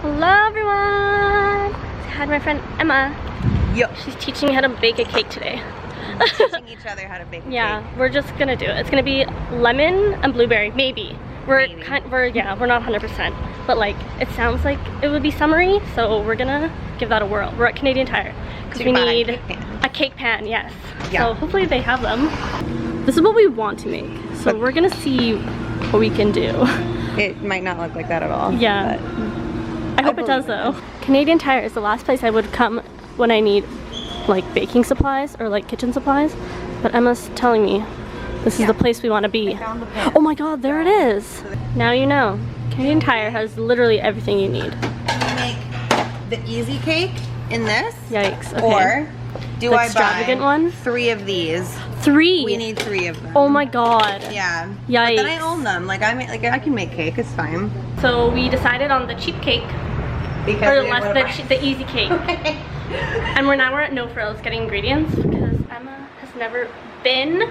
Hello everyone! I had my friend Emma. Yep. She's teaching me how to bake a cake today. Teaching each other how to bake a yeah, cake. we're just gonna do it. It's gonna be lemon and blueberry, maybe. We're not 100%, but like it sounds like it would be summery, so we're gonna give that a whirl. We're at Canadian Tire because we need a cake pan. Yes. Yeah. So hopefully they have them. This is what we want to make, so we're gonna see what we can do. It might not look like that at all. Yeah. I hope it does though. Canadian Tire is the last place I would come when I need like baking supplies or like kitchen supplies, but Emma's telling me this is the place we want to be. Oh my god, there it is! Now you know. Canadian Tire has literally everything you need. Make the easy cake in this. Yikes, okay. Or do I extravagant buy one? 3 of these? 3? We need 3 of them. Oh my god. Yeah. Yikes. But then I own them. Like I can make cake, it's fine. So we decided on the cheap cake. Because the easy cake. And we're at No Frills getting ingredients because Emma has never been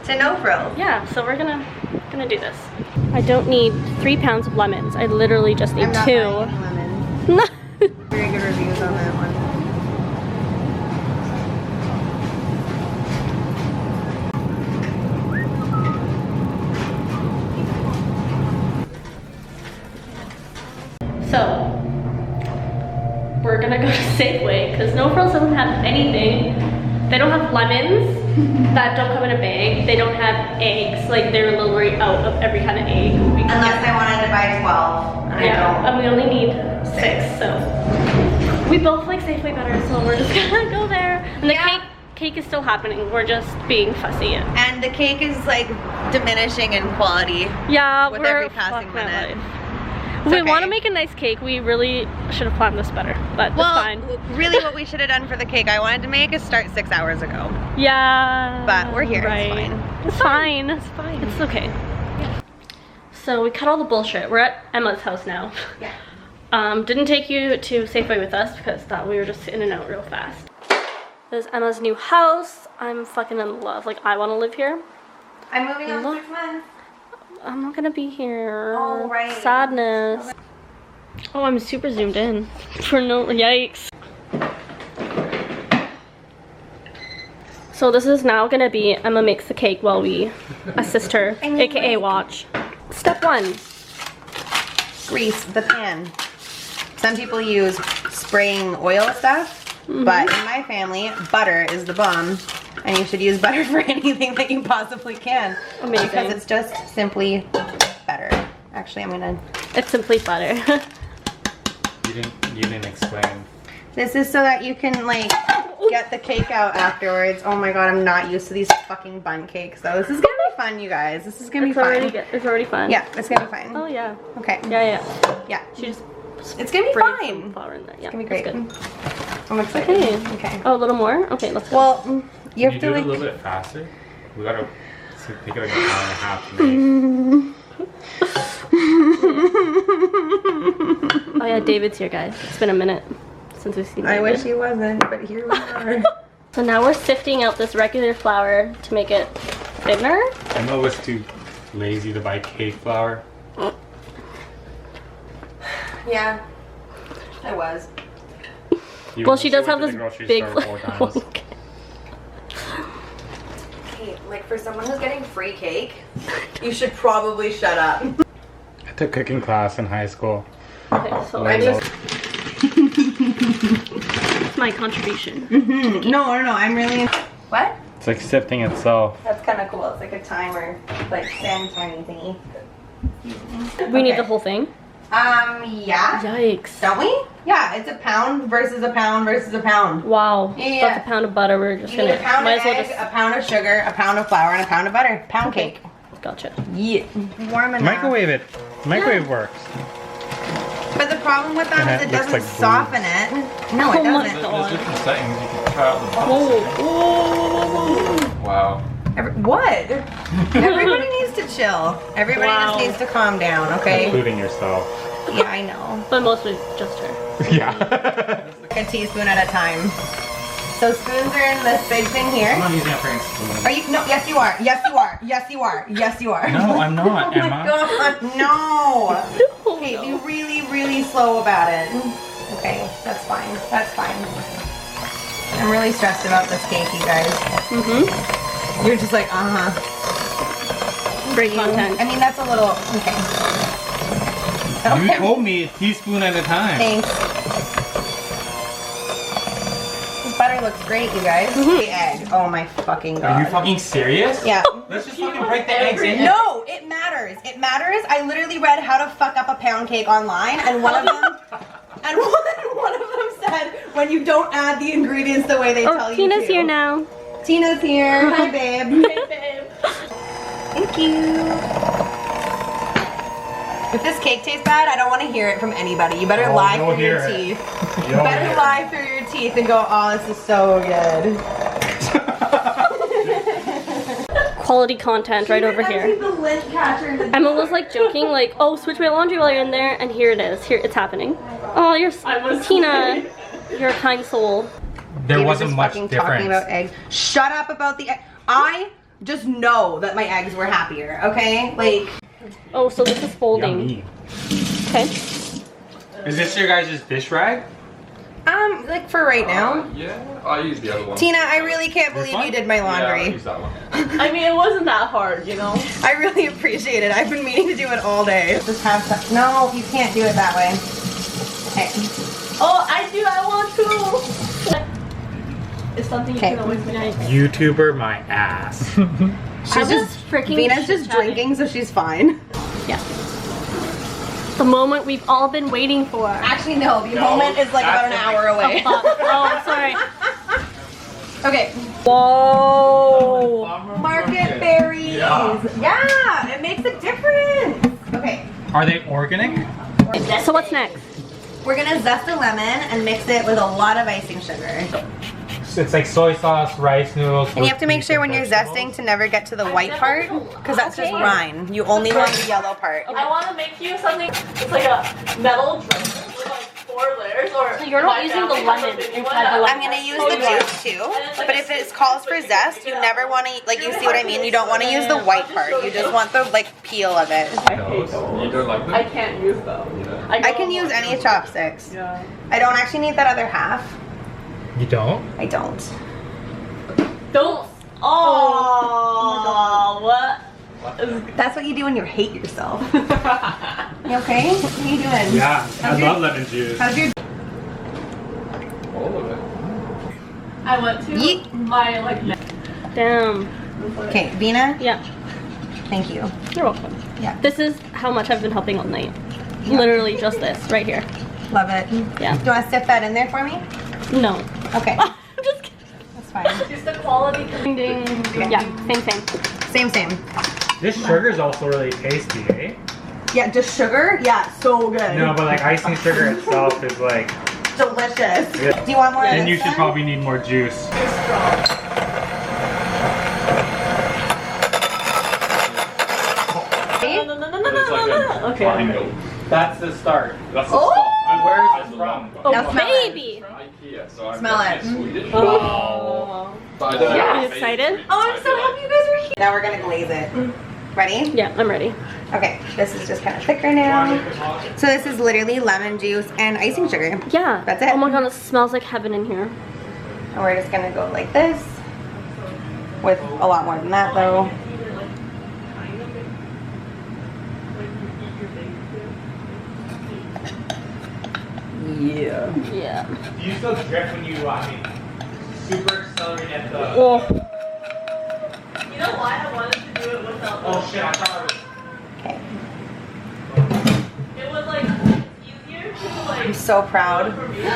to No Frills. Yeah, so we're gonna do this. I don't need 3 pounds of lemons. I literally just need 2. Lemons. Very good reviews on that one. So we're gonna go to Safeway because No Frills doesn't have anything. They don't have lemons that don't come in a bag. They don't have eggs. Like they're literally out of every kind of egg. Unless I wanted to buy 12. And yeah, and we only need 6. So we both like Safeway better. So we're just gonna go there. And the cake is still happening. We're just being fussy. And the cake is like diminishing in quality. Yeah, with every passing minute. We want to make a nice cake. We really should have planned this better, but it's fine. Really what we should have done for the cake I wanted to make is start 6 hours ago. Yeah. But we're here, right. it's fine. It's fine. It's fine. It's okay. Yeah. So we cut all the bullshit. We're at Emma's house now. Yeah. Didn't take you to Safeway with us because thought we were just in and out real fast. This is Emma's new house. I'm fucking in love. Like I want to live here. I'm moving on 6 months. I'm not gonna be here. Oh, right. Sadness. Oh, I'm super zoomed in. For no, yikes. So this is now gonna be Emma makes the cake while we assist her, aka watch. Step 1. Grease the pan. Some people use spraying oil stuff, but in my family, butter is the bomb. And you should use butter for anything that you possibly can. Amazing. Because it's just simply better. Actually, I'm gonna... It's simply butter. You didn't explain. This is so that you can like get the cake out afterwards. Oh my god, I'm not used to these fucking bun cakes though. This is gonna be fun, you guys. This is gonna be fun. It's already fun. Yeah, it's gonna be fine. Oh yeah. Okay. Yeah. She just it's gonna be fine. Flour in there. Yeah, it's gonna be great. I'm excited. Okay. Oh, a little more? Okay, let's go. Well, you have to do like... it a little bit faster. We gotta take it like an hour and a half to make. Oh yeah, David's here, guys. It's been a minute since we've seen David. I wish he wasn't, but here we are. So now we're sifting out this regular flour to make it thinner. Emma was too lazy to buy cake flour. Yeah, I was. Well, she does have this big Okay. Okay, like for someone who's getting free cake, you should probably shut up. I took cooking class in high school. Okay, so it's my contribution. No, I'm really... What? It's like sifting itself. That's kind of cool. It's like a timer, like sand tiny thingy. We need the whole thing? Yeah. Yikes. Don't we? Yeah, it's a pound versus a pound versus a pound. Wow. Yeah. That's a pound of butter. We're just you need gonna... a pound might of as well egg, just... a pound of sugar, a pound of flour, and a pound of butter. Pound cake. Gotcha. Yeah. Warm enough. Microwave it. Microwave works. But the problem with that is it doesn't like soften it. No, it Oh my doesn't. God. There's different settings. You can try out the box. Whoa. Wow. What? Everybody needs to chill. Everybody just needs to calm down, okay? Including yourself. Yeah, I know. But mostly just her. Yeah. A teaspoon at a time. So spoons are in this big thing here. I'm not using a Frank's spoon. Are you? No, yes you are. Yes you are. Yes you are. Yes you are. No, I'm not, Oh Emma. my god, no. Okay, be really, really slow about it. Okay, that's fine. That's fine. I'm really stressed about this cake, you guys. You're just like, Great content. I mean, that's a little, okay. You told me a teaspoon at a time. Thanks. This butter looks great, you guys. The egg. Oh my fucking god. Are you fucking serious? Yeah. Let's just fucking break the eggs in. No, it matters. It matters. I literally read how to fuck up a pound cake online, and one of them, said when you don't add the ingredients the way they tell you to. Tina's here now. Tina's here. Hi, babe. Hey, babe. Thank you. If this cake tastes bad, I don't want to hear it from anybody. You better lie through your teeth. You better lie through your teeth and go, oh, this is so good. Quality content right over here. Emma was like joking, like, oh, switch my laundry while you're in there, and here it is. Here, it's happening. Oh, you're Tina. You're a kind soul. There He was wasn't just much fucking difference. talking about eggs. Shut up about the egg. I just know that my eggs were happier, okay? Like, Oh, so this is folding. Yummy. Okay. Is this your guys' dish rag? like for right now. Yeah, I'll use the other one. Tina, I really can't believe one? you did my Yeah, I'll laundry. use that one. I mean, it wasn't that hard, you know? I really appreciate it. I've been meaning to do it all day. Just have some. No, you can't do it that way. Okay. Oh, I want to! It's something you Okay. can always make. YouTuber my ass. She's just freaking Vina's just drinking, so she's fine. Yeah. The moment we've all been waiting for. Actually, no. The moment is like about an hour away. Oh, sorry. Okay. Whoa. Market berries. Yeah, it makes a difference. Okay. Are they organic? So what's next? We're gonna zest a lemon and mix it with a lot of icing sugar. It's like soy sauce, rice noodles. And you have to make sure when you're zesting to never get to the white part, because that's just rind. You only want the yellow part. I want to make you something, it's like a metal drum with like 4 layers, or... So you're not using the lemon inside the lemon. I'm gonna use the juice too, but if it calls for zest, you never want to, like, you see what I mean? You don't want to use the white part. You just want the, like, peel of it. I hate those. You don't like them? I can't use them. I can use any chopsticks. Yeah. I don't actually need that other half. You don't? I don't. Don't... Oh, what? That's what you do when you hate yourself. You okay? What are you doing? Yeah, I love lemon juice. How's your... All of it. I went to Yeet. my, like... Damn. Okay, Vina, Yeah. thank you. You're welcome. Yeah. This is how much I've been helping all night. Literally just this right here. Love it. Yeah. Do you want to stick that in there for me? No. Okay, I'm just kidding. that's fine. Just the quality. Ding, ding. Yeah, same. Same. This sugar's also really tasty, eh? Yeah, just sugar? Yeah, so good. No, but like icing sugar itself is like... Delicious. Yeah. Do you want more of Then this you should then? probably need more juice. No. It's like a Okay. triangle. That's the start. That's the Oh! stuff. And where is That's it the from? long one. Oh, Now smell it. baby. From IKEA, so I'm Smell guessing it. it's Swedish. Oh. But I don't know Yeah. if You it's excited? Swedish, Oh, I'm so happy you guys are here. Now we're gonna glaze it. Ready? Yeah, I'm ready. Okay, this is just kind of thicker now. So this is literally lemon juice and icing sugar. Yeah. That's it. Oh my god, it smells like heaven in here. And we're just gonna go like this. With a lot more than that though. Yeah. Yeah. Do you still drip when you, super accelerate at the... Oh. You know why I wanted to do it without Oh shit, I thought it was... Okay. It was like easier to like... I'm so proud. for me because I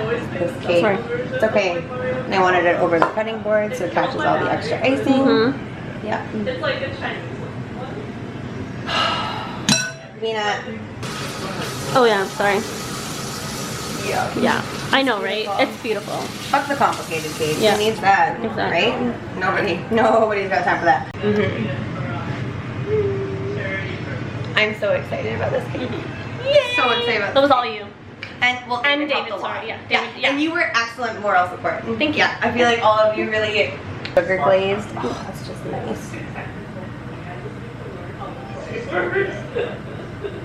always make This cake. Sorry. It's okay. And I wanted it over the cutting board so it catches all the extra icing. Mhm. Yeah. It's like a Chinese one. Vina. Oh yeah, sorry. Yeah. Yeah. I know, right? It's beautiful. Fuck the complicated cake. Yeah. Who needs that? Exactly. Right? Nobody's got time for that. I'm so excited about this cake. Yay! So excited about That was all you. And well, And David helped David, a lot. sorry, yeah, Yeah. David, yeah. And you were excellent moral support. Thank you. Yeah, I feel like all of you really sugar glazed. Oh, that's just nice.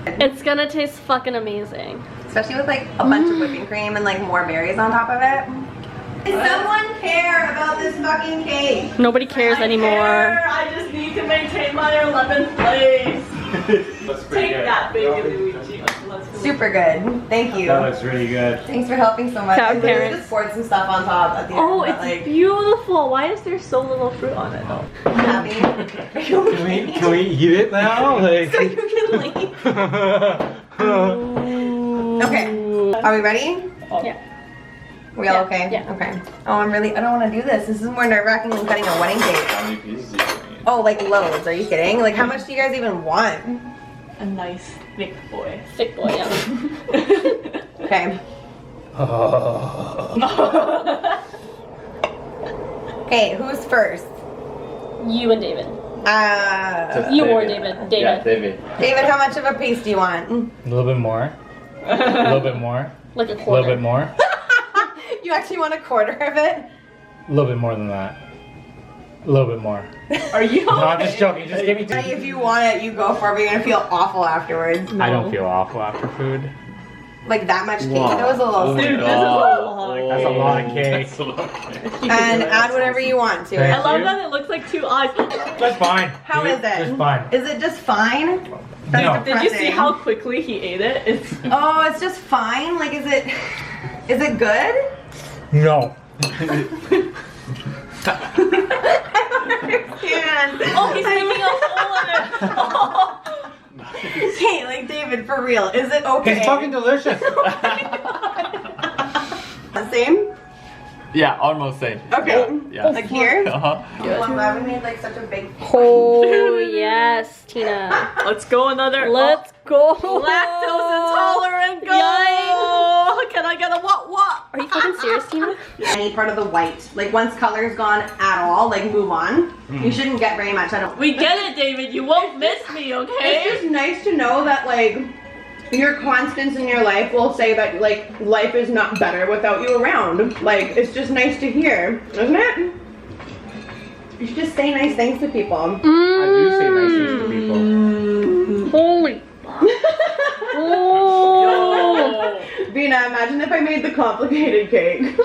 It's gonna taste fucking amazing. Especially with like a bunch of whipping cream and like more berries on top of it. Does someone care about this fucking cake? Nobody cares anymore. I just need to maintain my 11th place. That's pretty Take good. that, baby Luigi. Let's do it. Super good. Thank you. That looks really good. Thanks for helping so much. Proud I literally parents. just poured some stuff on top at the end. Oh, but, it's like, beautiful. Why is there so little fruit on it though? happy. Can we eat it now? Like. So you can leave. Okay. Are we ready? Yeah. We all Yeah, okay? yeah. Okay. Oh, I don't want to do this. This is more nerve-wracking than cutting a wedding cake. How many pieces are you gonna eat? Oh, like loads. Are you kidding? Like, how much do you guys even want? A nice thick boy. Thick boy, yeah. Okay. Okay, who's first? You and David. David, You or David. Yeah, David. David. how much of a piece do you want? A little bit more. A little bit more. Like a A little quarter. bit more. You actually want a quarter of it? A little bit more than that. A little bit more. Are you? No, I'm just joking. Just give me two. If you want it, you go for it, but you're gonna feel awful afterwards. I don't feel awful after food. Like that much cake. Wow. That was a little. Dude, this is a lot. That's a lot of cake. That's a lot of cake. And add whatever you want to Thank it. I love you. that it looks like two eyes. That's fine. How is it? Just fine. Is it just fine? That's No. Did you see depressing. how quickly he ate it? It's Oh, it's just fine. Like, is it good? No. I don't understand. oh, he's making a hole in it. Hey, like David, for real, is it okay? It's fucking delicious. The same? Yeah, almost same. Okay. Yeah. Like here? Uh-huh. I'm glad we made like such a big. Oh, yes, Tina. Let's go another. Let's go. Lactose intolerant. Go. Yikes. Can I get a what? Are you fucking serious, Tina? Any part of the white. Like once color's gone at all, like move on. You shouldn't get very much. I don't. We get it, David. You won't miss me, It's okay? just nice to know that like your constants in your life will say that like life is not better without you around. Like it's just nice to hear, isn't it? You should just say nice things to people. I do say nice things to people. Holy. Oh. Vina, imagine if I made the complicated cake.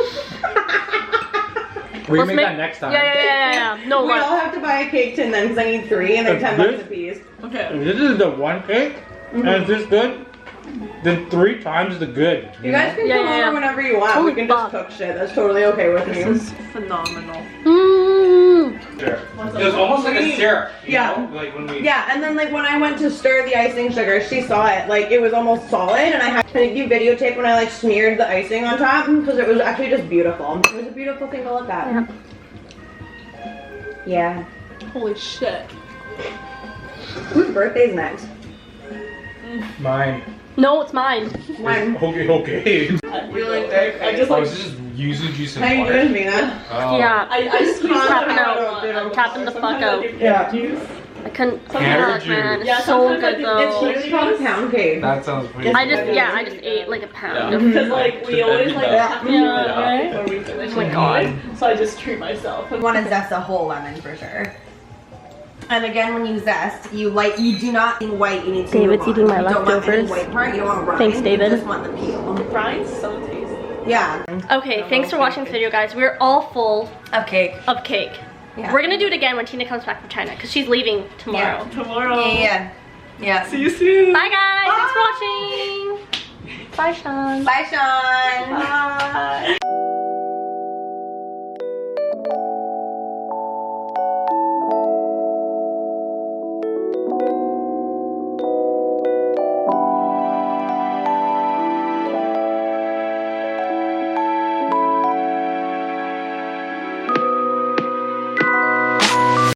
We Let's make that next time. Yeah. No, We all what? have to buy a cake tin then because I need 3 and they're That's 10 bucks good. a piece. Okay. If this is the one cake, and it's this good, then 3 times the good. You guys can Yeah, come yeah, yeah. over whenever you want. Holy We can just fuck. cook shit. That's totally okay with me. This is phenomenal. It's almost like a syrup. you Yeah. know? Like when we. Yeah, and then like when I went to stir the icing sugar, she saw it. Like it was almost solid, and I had to do videotape when I like smeared the icing on top because it was actually just beautiful. It was a beautiful thing to look at. Yeah. Holy shit. Whose birthday's next? Mine. No, it's mine. Mine. Okay. Really? I just Oh, like. is this just yuzu juice How and you water? doing, Vina? Oh. Yeah. I squeezed Tapping out. out. I'm tapping the fuck out. Yeah. I couldn't. Carrot Fuck, man. juice. Yeah, It's so sometimes I good think It's though. literally called a pound cake. That sounds pretty I just good. ate like a pound. Yeah. of Because like we always like have to do Yeah, it right? before we finish Oh my it. God. So I just treat myself. You want to zest a whole lemon for sure. And again, when you zest, you do not need white. You need to David's move on. eating my You don't want any leftovers. white part. You don't want rind. Thanks, David. You just want the peel. Brian's so tasty. Yeah. Okay, thanks for watching this video, guys. We're all full Of cake. of cake. Yeah. We're gonna do it again when Tina comes back from China because she's leaving tomorrow. Tomorrow. Yeah. Yeah. See you soon. Bye, guys. Thanks for watching. Bye, Sean. Bye, Sean. Bye.